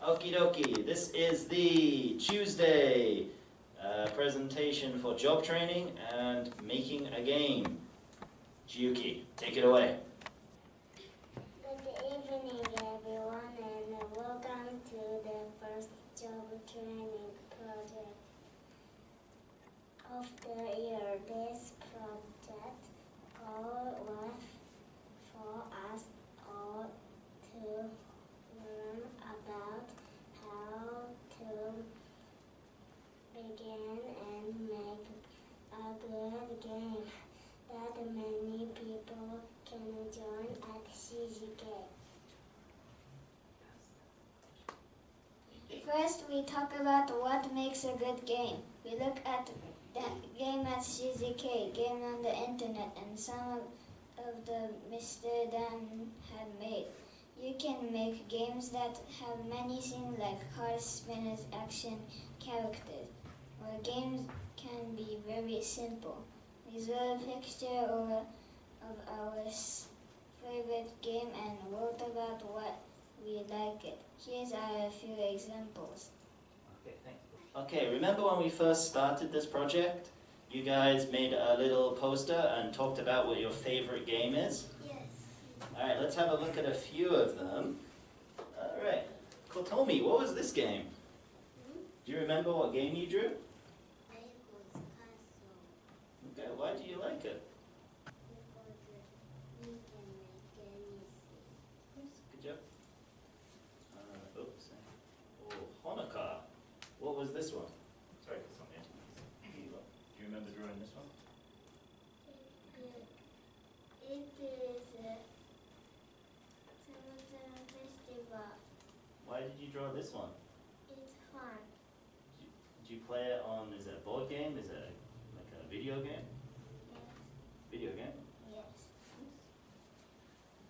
Okie dokie, this is the Tuesday presentation for job training and making a game. Jiyuki, take it away. Good evening everyone and welcome to the first job training project of the year. This project goal was for us all to learn about how to begin and make a good game that many people can join at CGK. First, we talk about what makes a good game. We look at the game at CGK, game on the internet, and some of the Mr. Dan had made. You can make games that have many things like cards, spinners, action, characters. Or games can be very simple. We drew a picture of our favorite game and wrote about what we like it. Here's a few examples. Okay, thank you. Okay, remember when we first started this project? You guys made a little poster and talked about what your favorite game is? Yes. Alright, let's have a look at a few of them. Alright, Kotomi, what was this game? Do you remember what game you drew? Okay, why do you like it? Because we can make anything. Good job. Oops. Oh, Honoka. What was this one? Sorry, Kotomi. Do you remember drawing this one? It is Summer Festival. Why did you draw this one? It's fun. Did you play it on, is it a board game? Is it like a video game? Yes. Video game? Yes.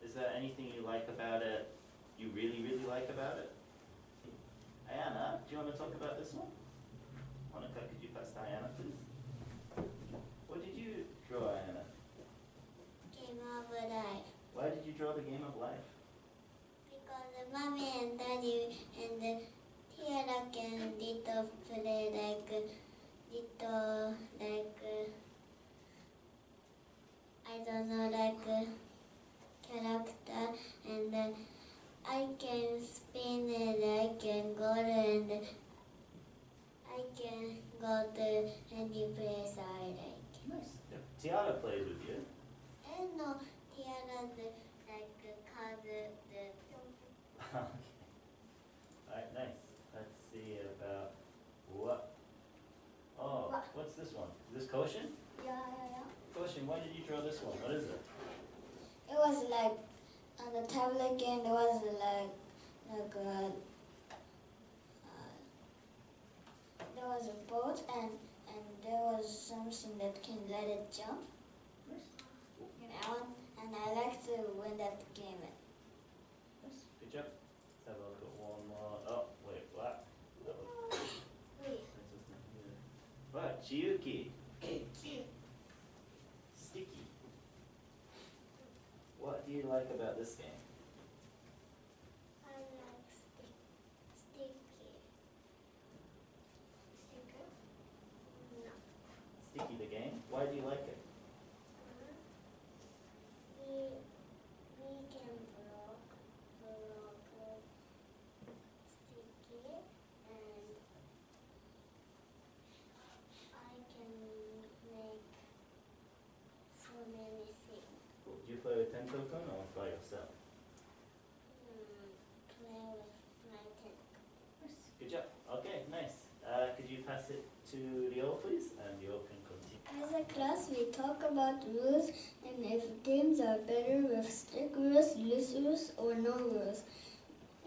Is there anything you like about it, you really, really like about it? Ayana, do you want to talk about this one? Monica, could you pass to Ayana, please? What did you draw, Ayana? Game of Life. Why did you draw the game of life? Because Mommy and Daddy and Tiara can little play I don't know, character, and then I can spin and I can go and I can go to any place I like. Nice. Yep. Tiara plays with you. And no, Tiara cousin. Okay. Alright, nice. Let's see about what? Oh, what's this one? Is this Koshin? Yeah. Koshin, why did you draw this one? What is it? It was like on the tablet game. There was there was a boat and there was something that can let it jump. Nice. And I like to win that game. Nice. Good job. Let's have a look at one more. Oh, wait, what? What? Chiyuki. Sticky. What do you like about this game? I like sticky. Sticker? No. Sticky the game? Why do you like it? We can block sticky and I can make so many things. Cool. Do you play with Tento-kun or by yourself? Play with my tent. Nice. Good job. Okay, nice. Could you pass it to Ryo, please? And Ryo can continue. As a class, we talk about rules and if games are better with strict rules, loose rules, or no rules.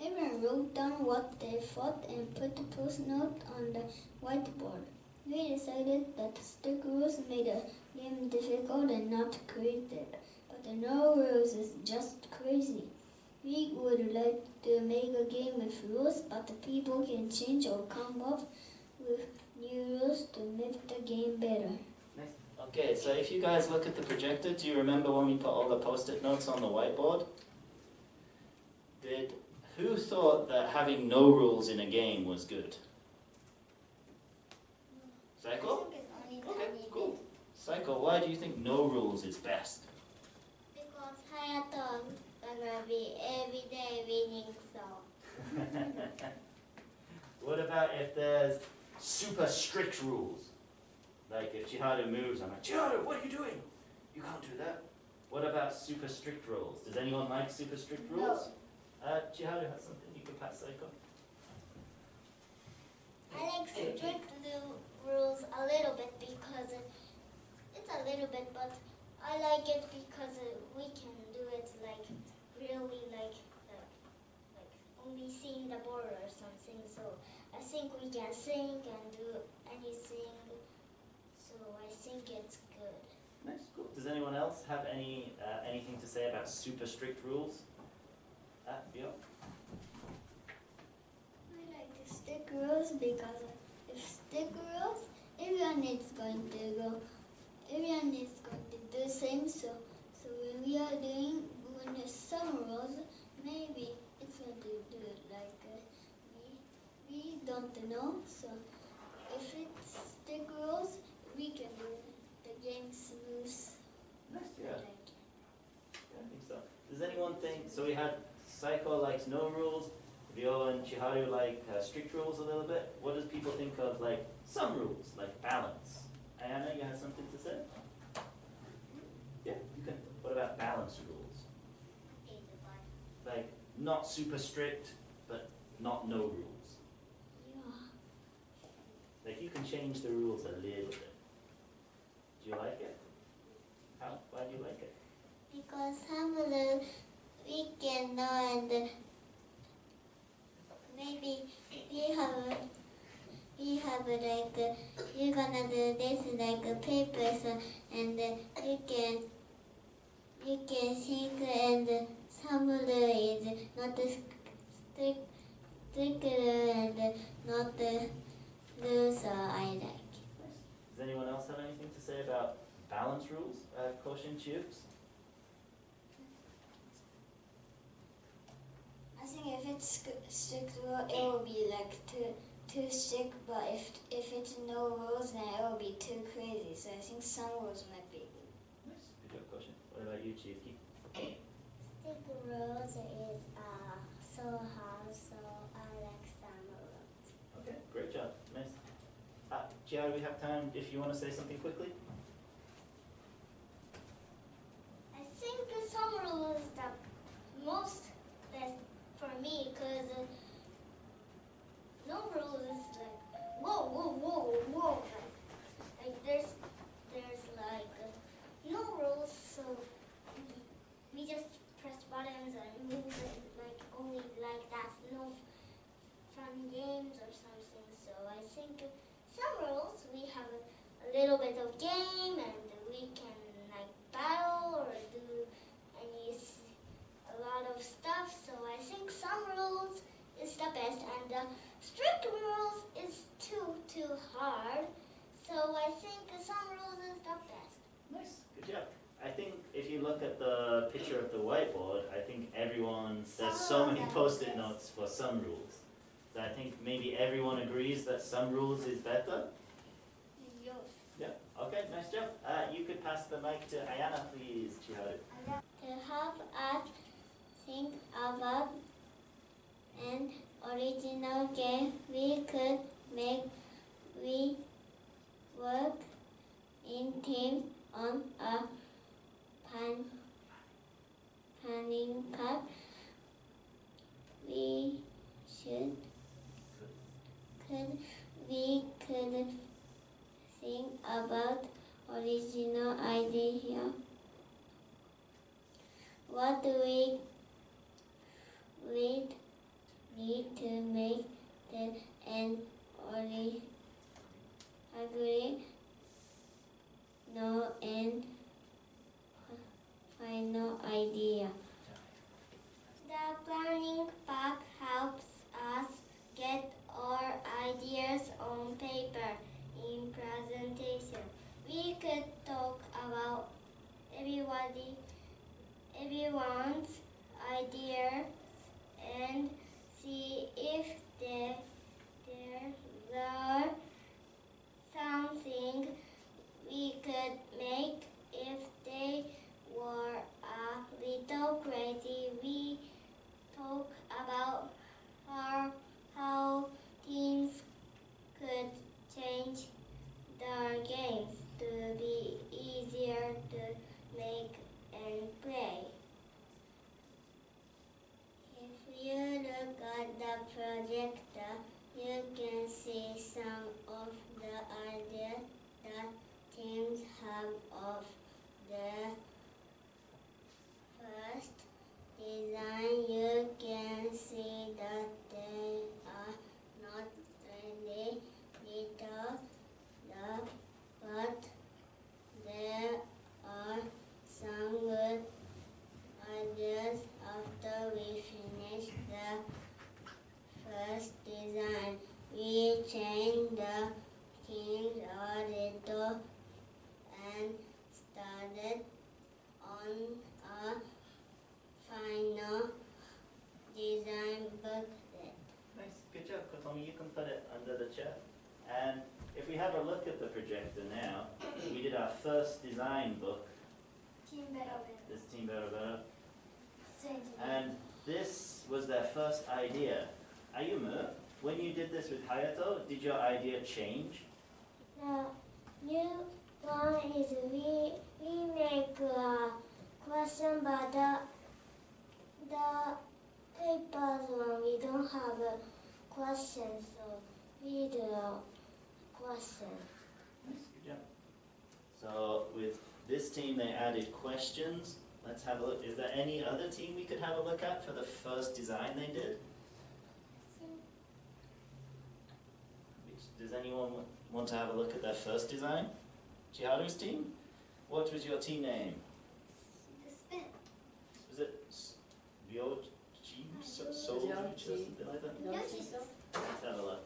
Everyone wrote down what they thought and put a post-note on the whiteboard. We decided that strict rules made a game difficult and not creative, but the no rules is just crazy. We would like to make a game with rules, but the people can change or come up with new rules to make the game better. Nice. Okay, so if you guys look at the projector, do you remember when we put all the post-it notes on the whiteboard? Who thought that having no rules in a game was good? Psycho? Okay, cool. Psycho, why do you think no rules is best? Because Hayato gonna be everyday winning, so. What about if there's super strict rules? Like if Chiharu moves, I'm like, Chiharu, what are you doing? You can't do that. What about super strict rules? Does anyone like super strict rules? Chiharu has something you could pass, Psycho. I like strict rules a little bit because it's a little bit, but I like it because we can do it like really like only seeing the border or something. So I think we can sing and do anything. So I think it's good. Nice, cool. Does anyone else have anything to say about super strict rules? Bio? I like the stick rules because if stick rules, everyone is going to do things. So when we are doing when there's some rules, maybe it's going to do it like we don't know. So if it's stick rules, we can do the game smooth. Nice, yeah. I think so. Does anyone think, so we had Psycho likes no rules, Ryo and Chiharu like strict rules a little bit. What does people think of like some rules, like balance? Ayana, you had something to say? Yeah, you can. What about balance rules? Like not super strict, but not no rules. Yeah. Like you can change the rules a little bit. Do you like it? How? Why do you like it? Because some of the we can know and maybe we have like you're gonna do this like papers and you can think and some rule is not strict and not do, so I like. Nice. Does anyone else have anything to say about balance rules? Koshin Tubes? I think if it's strict rule, it will be like too strict, but if it's no rules, then it will be too crazy. So I think some rules might be good. Nice. Good job, Koshin. What about you, Chiefky? Strict rules is so hard, so I like some rules. Okay, great job. Nice. Chiara, we have time if you want to say something quickly. I think some rules is the most best for me because no rules is like whoa, whoa, whoa, whoa. Like there's like no rules, so we just press buttons and move it like only like that. No fun games or something. So I think some rules we have a little bit of game and we can like battle or do a lot of stuff. So I think some rules is the best and the strict rules is too hard. So I think some rules is the best. Nice, good job. I think if you look at the picture of the whiteboard, I think everyone says so many post-it notes for some rules. So I think maybe everyone agrees that some rules is better. Yes. Yeah, okay, nice job. You could pass the mic to Ayana, please, Chiharu. To help us think about an original game we work in team on a planning path. We could think about original idea. What we need to make an agree no and final idea. The planning pack helps us get our ideas on paper in presentation. We could talk about everyone's ideas and projector, you can see some of the ideas that teams have of the first design. You can see that they are not really little, but there are some good ideas after we finish the first design. We change the teams a little and started on a final design booklet. Nice, good job, Kotomi. You can put it under the chair. And if we have a look at the projector now, we did our first design book. This Team Better Better. And this was their first idea. Ayumu, when you did this with Hayato, did your idea change? The new one is we make a question, but the papers one we don't have a question, so we do a question. Nice, good job. So with this team, they added questions. Let's have a look. Is there any other team we could have a look at for the first design they did? Does anyone want to have a look at their first design? Chiharu's team? What was your team name? The spin. Was it Ryochi? Something like that? Let's have a look.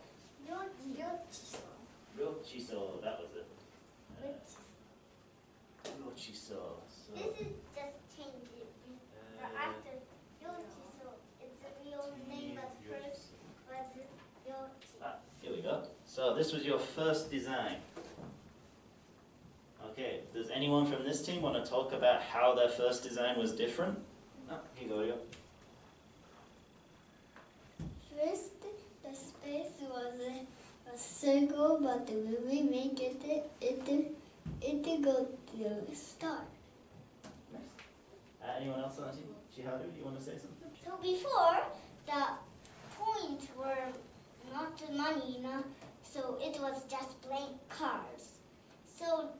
Ryochiso, that was it. Ryochiso. This is just changed it. After Yochiso, it's a real name, but first was Yochi. Here we go. So this was your first design. Okay, does anyone from this team want to talk about how their first design was different? Here you go, Ryo. First, the space was a circle, but when we make it go to star. Nice. Anyone else on the team? Chiharu, do you want to say something? So before, the points were not money, so it was just blank cards. So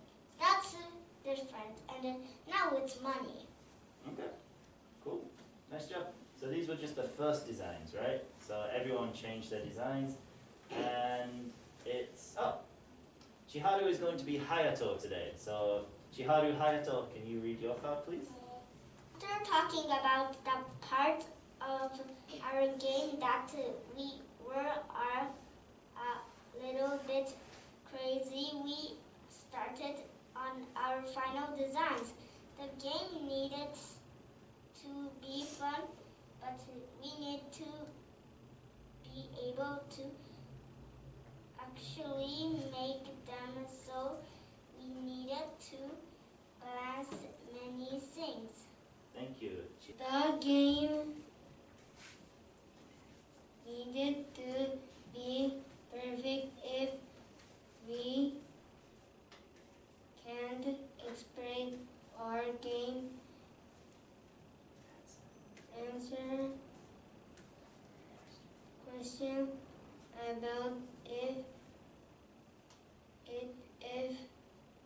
that's different, and then now it's money. Okay, cool. Nice job. So these were just the first designs, right? So everyone changed their designs, and it's, Chiharu is going to be Hayato today. So Chiharu, Hayato, can you read your card, please? After talking about the part of our game that we were a little bit crazy, we started on our final designs. The game needed to be fun, but we need to be able to actually make them, so we needed to balance many things. Thank you. The game needed to be perfect. If we can't explain our game, answer question about if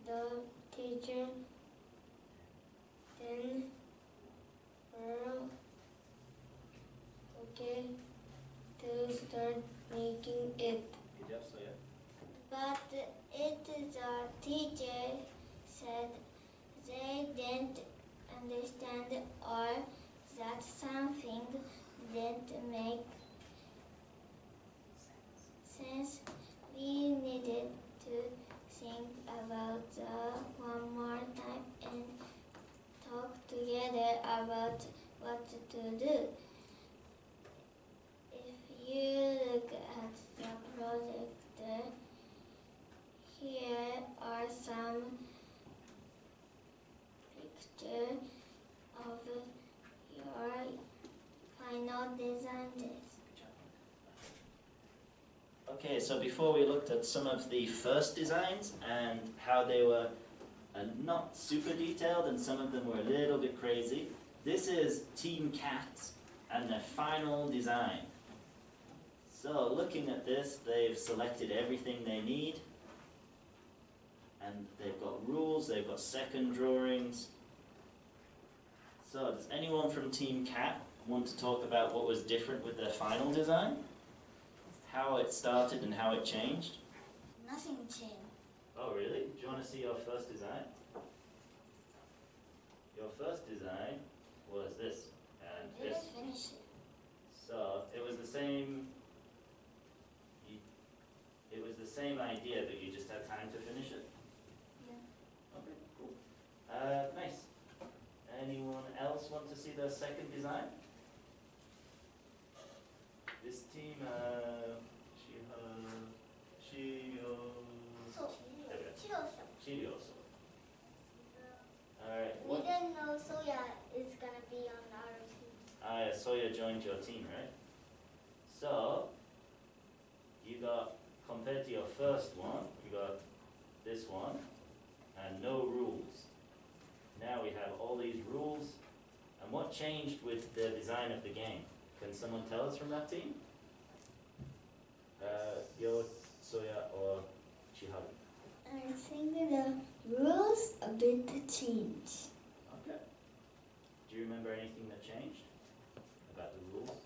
the teacher then okay to start making it. Good job, Soya. But the teacher said they didn't understand or that something didn't make sense. We needed to think about one more time and talk together about what to do. If you look at the projector, here are some pictures of your final designs. Okay, so before we looked at some of the first designs and how they were not super detailed and some of them were a little bit crazy. This is Team Cat and their final design. So looking at this, they've selected everything they need. And they've got rules, they've got second drawings. So does anyone from Team Cat want to talk about what was different with their final design? How it started and how it changed? Nothing changed. Oh really? Do you want to see your first design? Your first design was this and We this. didn't finish it. So it was the same. It was the same idea, but you just had time to finish it. Yeah. Okay, cool. Nice. Anyone else want to see the second design? This team, Shiryoso. Alright. We didn't know Soya is gonna be on our team. Yeah, Soya joined your team, right? So, you got, compared to your first one, you got this one, and no rules. Now we have all these rules, and what changed with the design of the game? Can someone tell us from that team? Yo, Soya, or Chiharu? I think the rules a bit changed. Okay. Do you remember anything that changed about the rules?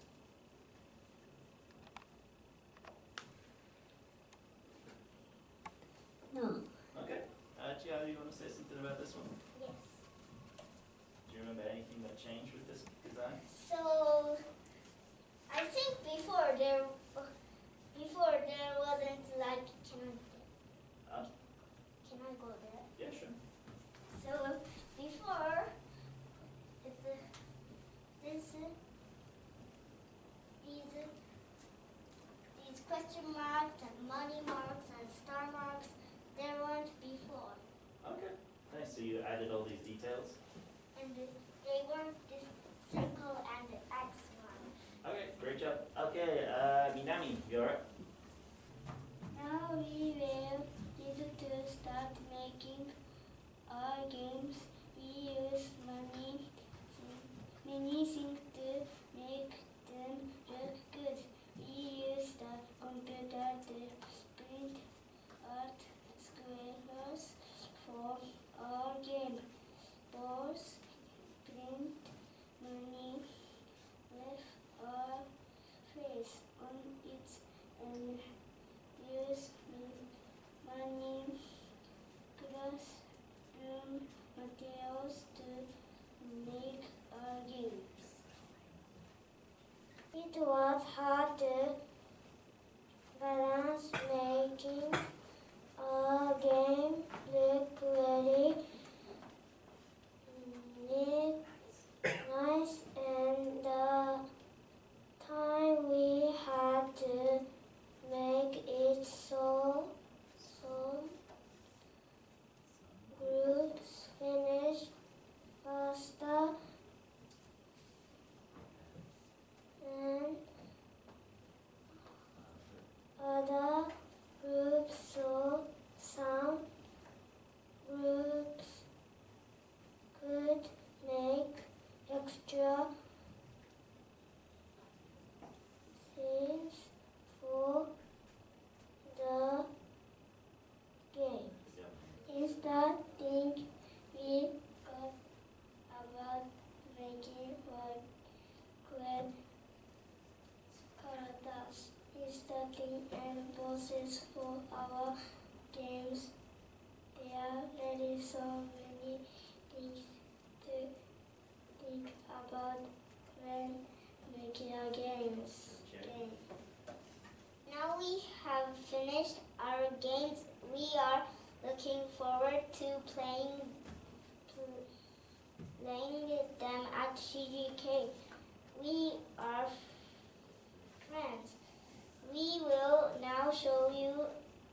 No. Okay. Chiharu, you want to say something about this one? Yes. Do you remember anything that changed with this design? So I think before there wasn't like can I go there? Yeah, sure. So before these question marks and money marks and star marks there weren't before. Okay. Nice. So you added all these details? And they weren't this circle and the X one. Okay, great job. Okay, Minami, you're up. Now we will need to start making our games. We use many things to make them look good. We use the computer to print art squares for our game. Balls print money with our face on it and use money classroom materials to make our games. It was hard to balance making our game look really nice and the time we had to make it so groups finish faster and other groups, so some groups could make extra things for the game. Starting we got about making great characters, starting and bosses for our games. There are really so many things to think about when making our games. Now we have finished our games. We are looking forward to playing them at CGK. We are friends. We will now show you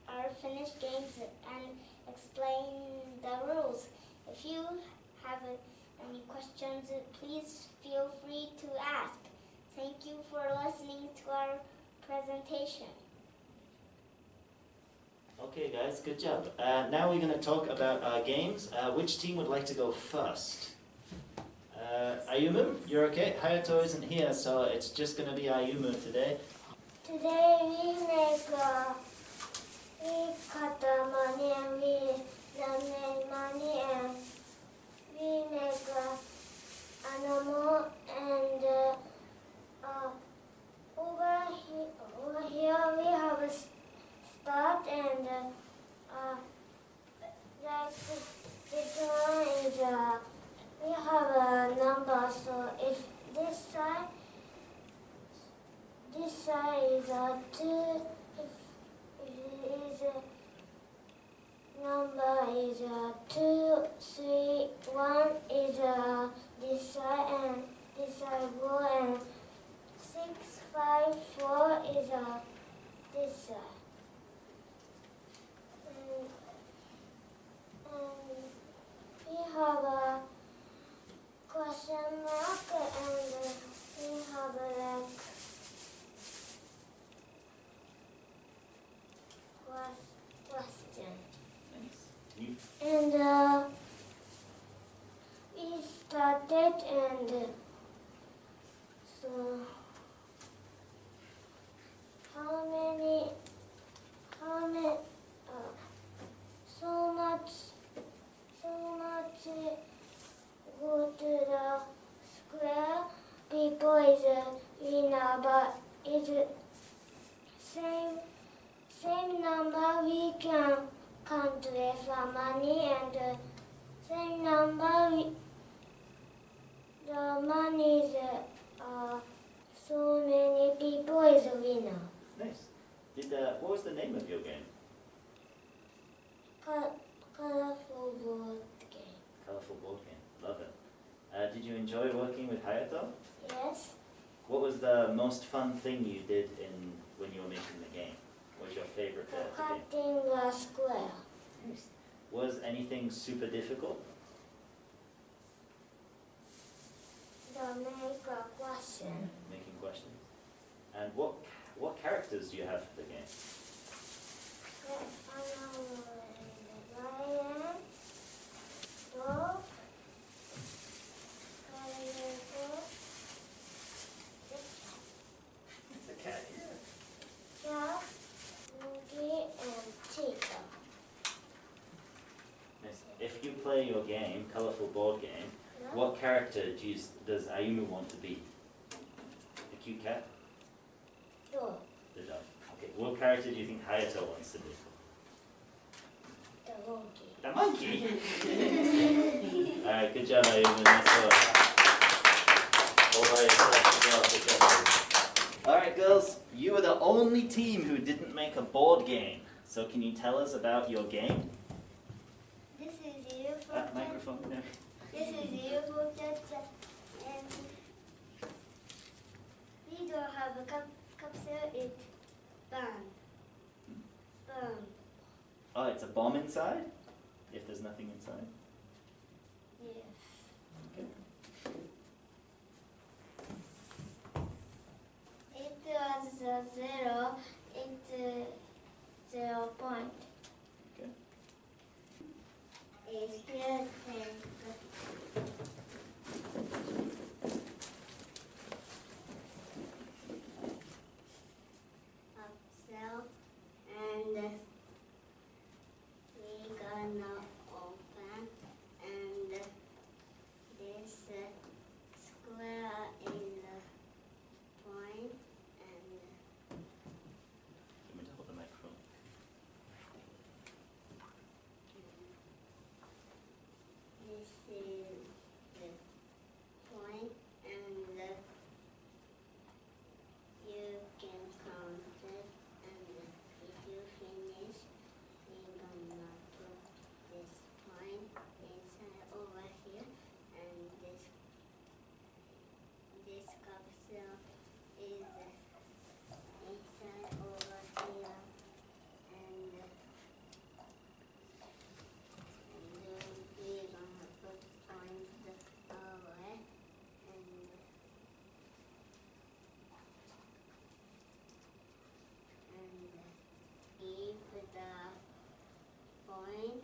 our finished games and explain the rules. If you have any questions, please feel free to ask. Thank you for listening to our presentation. Okay guys, good job. Now we're going to talk about our games. Which team would like to go first? Ayumu, you're okay? Hayato isn't here, so it's just going to be Ayumu today. Today we make we cut the money and we donate money and we make animal and over here we have a start and like this one is we have a number, so if this side is 2, if number is 2, 3, 1 is this side and this side 4 and 6, 5, 4 is this side. And we have a question mark and we have a question. Nice. And we started and so how many so much go to the square people is winner, but is same number we can count with money and same number the money is so many people is a winner. Nice. What was the name of your game? Colorful board game. Colorful board game. Love it. Did you enjoy working with Hayato? Yes. What was the most fun thing you did when you were making the game? What was your favorite bit of the game? Cutting a square. Nice. Was anything super difficult? Make a question. Making questions. And what characters do you have for the game? Lion, dog, It's a cat, cat, monkey, and cheetah. Nice. If you play your game, Colorful Board Game, Yeah. what character does Ayumu want to be? The cute cat? Dog. The dog. Okay. What character do you think Hayato wants to be? The monkey. The monkey? Alright, good job, Ayumu. Nice work. Alright, girls. You are the only team who didn't make a board game. So can you tell us about your game? This is UFO. Microphone. No. This is UFO Chacha, and we don't have a capsule. It's bomb. Bomb. Oh, it's a bomb inside? If there's nothing inside? Yes. Okay. It was 0. It's 0 point. Okay. It's here. Upsell and we gonna open and this square in the point and Let me hold the microphone. this is the point and you can count it and if you finish we're gonna put this point inside over here and this capsule is inside over here and then we're gonna put points away and keep the point.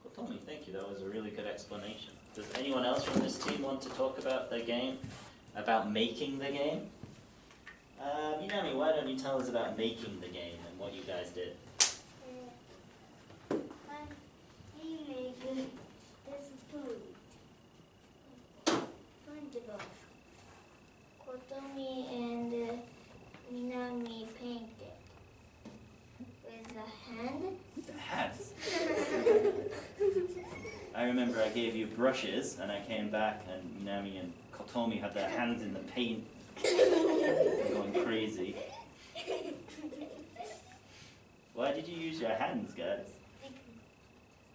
Well, Tommy, thank you. That was a really good explanation. Does anyone else from this team want to talk about their game About making the game? Minami, why don't you tell us about making the game and what you guys did? We made this food. SpongeBob. Kotomi and Minami painted. With a hand. The hands? I remember I gave you brushes and I came back and Minami and Kotomi had their hands in the paint. Going crazy. Why did you use your hands, guys?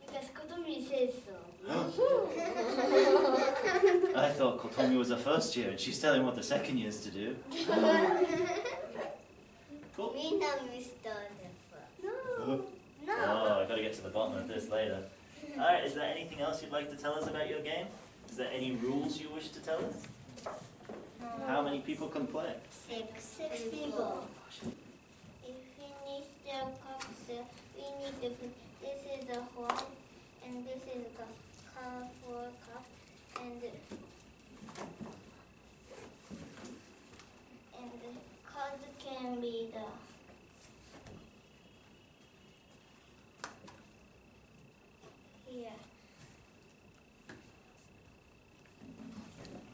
Because Kotomi says so. I thought Kotomi was a first year and she's telling what the second years to do. Cool. Minami started first. No. Oh, I gotta get to the bottom of this later. Alright, is there anything else you'd like to tell us about your game? Is there any rules you wish to tell us? How many people can play? Six people. If we finish the cups, we need to put this is the horn, and this is the colorful cup, and the cards can be the here.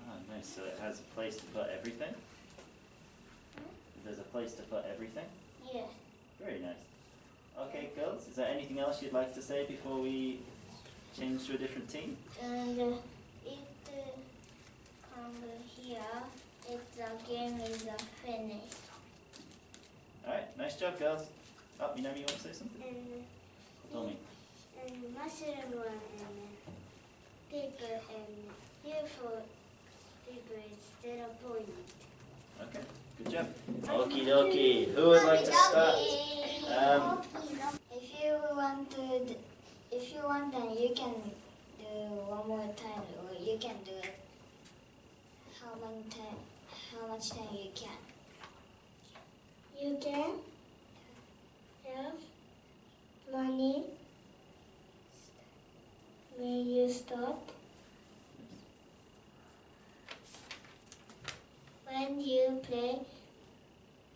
Oh, nice. So it has a place to put everything? There's a place to put everything? Yeah. Very nice. Okay, girls, is there anything else you'd like to say before we change to a different team? And it comes here. It's a game is finished. Alright, nice job, girls. Oh, Minami, you want to say something? Tell me. And mushroom and paper and UFO paper instead of point. Okay, good job. Okie dokie. Who would like to start? If you want, then you can do one more time, or you can do it how much time you can. You can have money when you start. When you play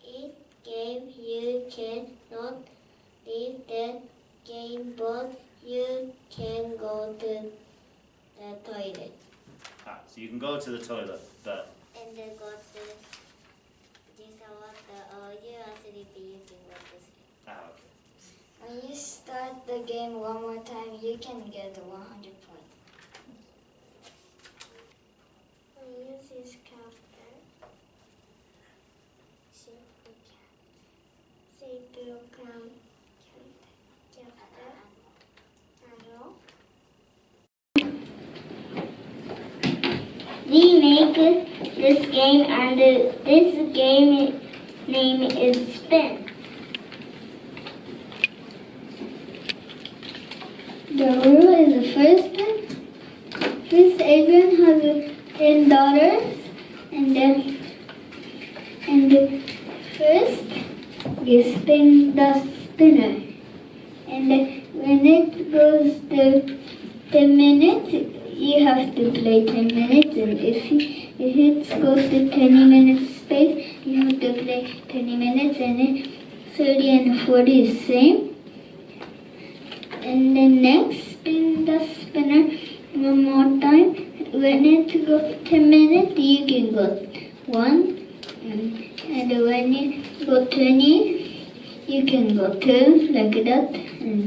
it game, you cannot leave the game, but you can go to the toilet. So you can go to the toilet, but... And then go to this water, or you are sleeping, you can go to sleep. Okay. When you start the game one more time, you can get 100 points. When you use this character, simple character, we make this game, and this game name is Spin. The rule is first everyone has 10 dollars, and first you spin the spinner, and when it goes to 10 minutes, you have to play 10 minutes, and if it goes to 20 minutes space, you have to play 20 minutes, and then 30 and 40 is same. And then next, spin the spinner one more time. When it goes 10 minutes, you can go 1, and when you go 20, you can go 2, like that, and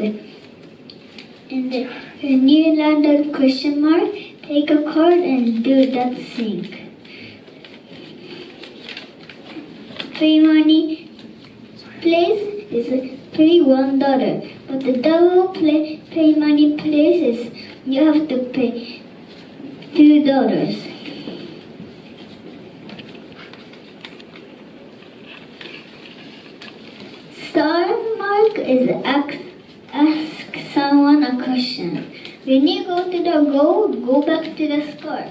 when you land a question mark, take a card and do that thing. Free money place is pay $1, but the double pay money place is you have to pay $2. Star mark is ask someone a question. When you go to the goal, go back to the start.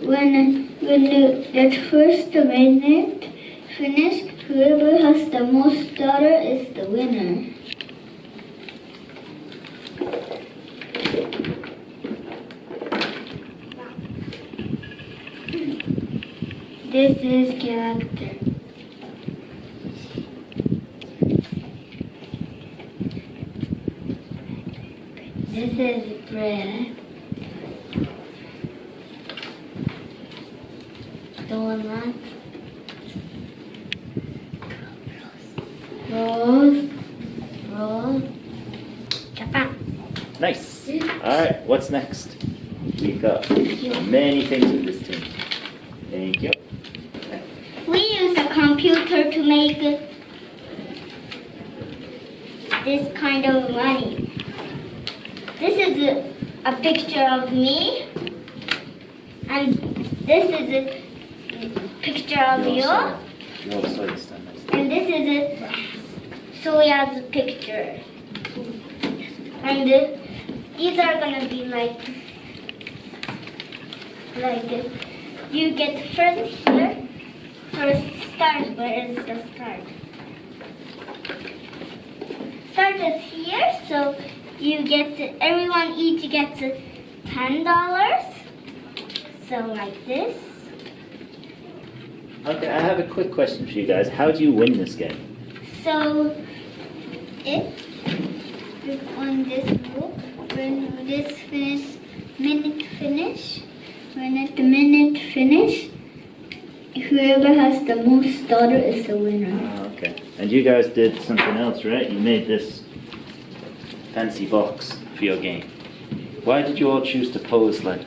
When that first minute finish, whoever has the most dollar is the winner. This is character. This is bread. Donut. Rose. Japan. Nice. All right, what's next? We've got many things with this team. Thank you. We use a computer to make this kind of money. This is a picture of me, and this is a picture of you, and this is a Soya's picture. And these are gonna be like you get first here, first start. Where is the start? Start is here, so you get everyone each gets $10. So like this. Okay, I have a quick question for you guys. How do you win this game? So if on this book, when this minute finish, whoever has the most dollar is the winner. Oh, okay. And you guys did something else, right? You made this fancy box for your game. Why did you all choose to pose like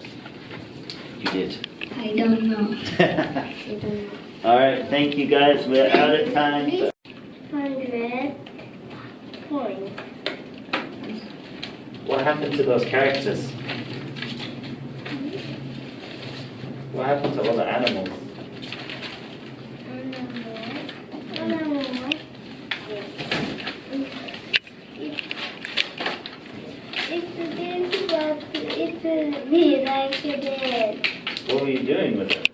you did? I don't know. All right, thank you guys. We're out of time. 100 points. What happened to those characters? What happened to all the animals? What were you doing with it?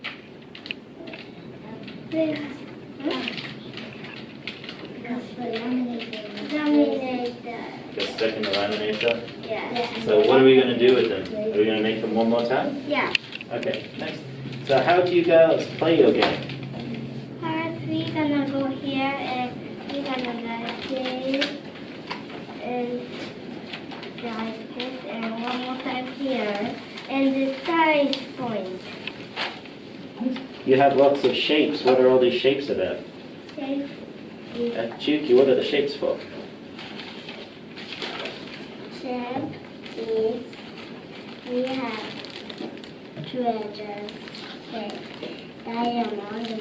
Got stuck in the laminator? Yeah. So what are we going to do with them? Are we going to make them one more time? Yeah. Okay, next. So how do you guys play your game? First, we're gonna go here and we're gonna like this and like this and one more time here and the size point. You have lots of shapes. What are all these shapes about? Okay. Chuki, what are the shapes for? Shape is we have treasures. Okay. Diamond,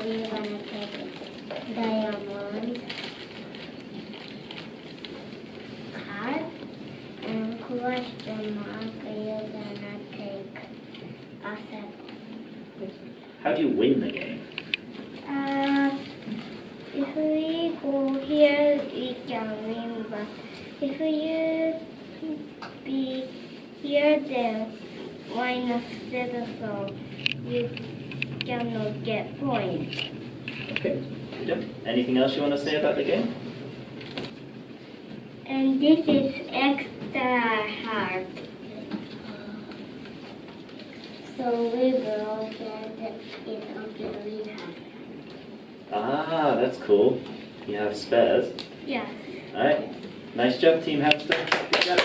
we're gonna take it. Diamond. Card. And question mark, we're gonna take a set. How do you win the game? If we go here, we can win, but if you be here, then minus 7, so you cannot get points. Okay. Yep. Anything else you want to say about the game? And this is extra hard. So we will get it until we have. Ah, that's cool. You have spares. Yeah. All right. Nice job, Team Hamster. Good job.